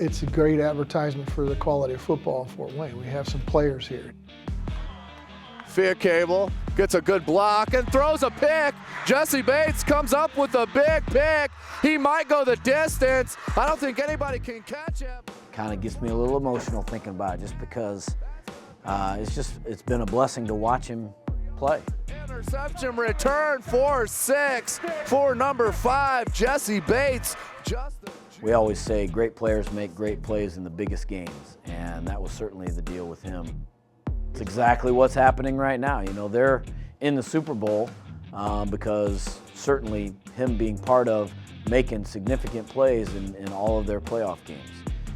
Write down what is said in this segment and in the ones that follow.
It's a great advertisement for the quality of football in Fort Wayne. We have some players here. Fear Cable gets a good block and throws a pick. Jessie Bates comes up with a big pick. He might go the distance. I don't think anybody can catch him. Kind of gets me a little emotional thinking about it, just because it's been a blessing to watch him play. Interception return for 6 for number 5, Jessie Bates. We always say great players make great plays in the biggest games, and that was certainly the deal with him. It's exactly what's happening right now. You know, they're in the Super Bowl because certainly him being part of making significant plays in all of their playoff games.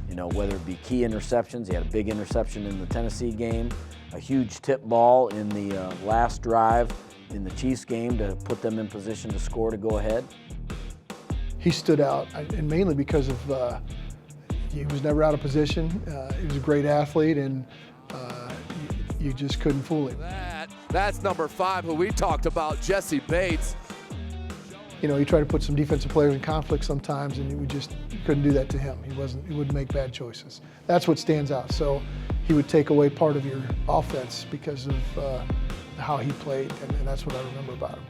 You know, whether it be key interceptions, he had a big interception in the Tennessee game, a huge tip ball in the last drive in the Chiefs game to put them in position to score to go ahead. He stood out, and mainly because of he was never out of position. He was a great athlete, and you just couldn't fool him. That's number 5, who we talked about, Jessie Bates. You know, you try to put some defensive players in conflict sometimes, and we just couldn't do that to him. He wouldn't make bad choices. That's what stands out. So he would take away part of your offense because of how he played, and that's what I remember about him.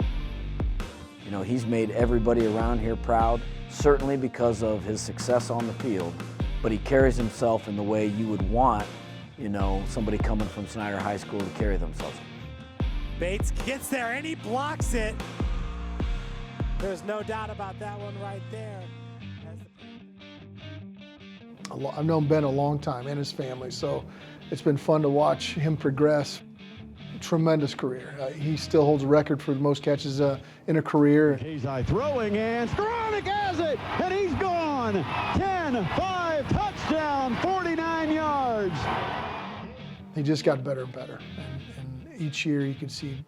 You know, he's made everybody around here proud, certainly because of his success on the field, but he carries himself in the way you would want, you know, somebody coming from Snyder High School to carry themselves. Bates gets there and he blocks it. There's no doubt about that one right there. I've known Ben a long time and his family, so it's been fun to watch him progress. Tremendous career. He still holds a record for the most catches in a career. He's throwing, and Skowronek has it, and he's gone. 10-5 touchdown, 49 yards. He just got better and better, and each year you can see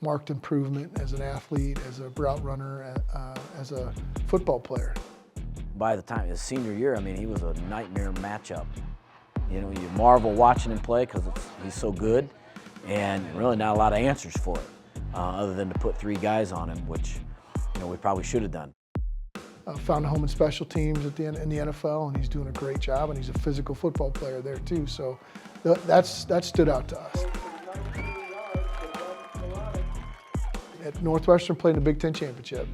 marked improvement as an athlete, as a route runner, as a football player. By the time his senior year, I mean, he was a nightmare matchup. You know, you marvel watching him play because he's so good, and really not a lot of answers for it, other than to put 3 guys on him, which, you know, we probably should have done. Found a home in special teams at the end in the NFL, and he's doing a great job, and he's a physical football player there too. So that stood out to us. At Northwestern, played in the Big Ten championship.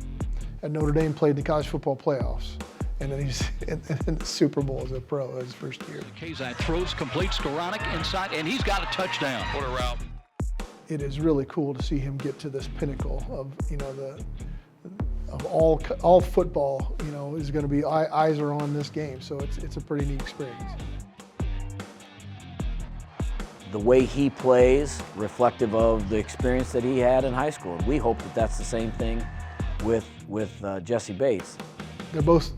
At Notre Dame, played in the college football playoffs. And then he's in the Super Bowl as a pro his first year. Kazak throws complete, Skowronek inside, and he's got a touchdown. What a route. It is really cool to see him get to this pinnacle of, you know, of all football, you know, is going to be, eyes are on this game. So it's a pretty neat experience. The way he plays, reflective of the experience that he had in high school. We hope that that's the same thing with Jessie Bates. They're both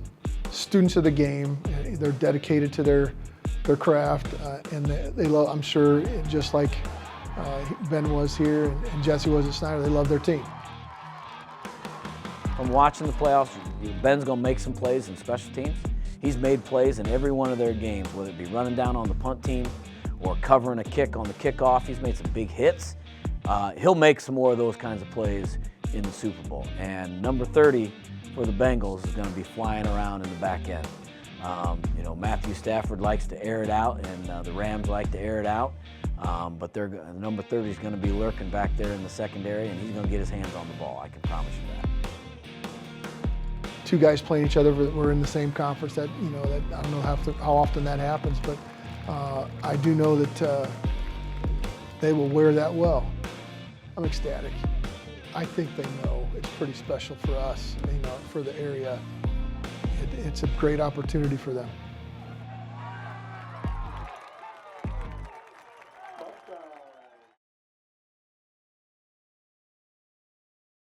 students of the game. They're dedicated to their craft, and they love, I'm sure, just like Ben was here and Jessie was at Snyder, they love their team. From watching the playoffs, Ben's going to make some plays in special teams. He's made plays in every one of their games, whether it be running down on the punt team or covering a kick on the kickoff. He's made some big hits. He'll make some more of those kinds of plays in the Super Bowl. And number 30 for the Bengals is going to be flying around in the back end. You know, Matthew Stafford likes to air it out, and the Rams like to air it out. But number 30 is going to be lurking back there in the secondary, and he's going to get his hands on the ball. I can promise you that. 2 guys playing each other. We're in the same conference. That, you know, that I don't know how often that happens, but I do know that they will wear that well. I'm ecstatic. I think they know it's pretty special for us, you know, for the area. It's a great opportunity for them.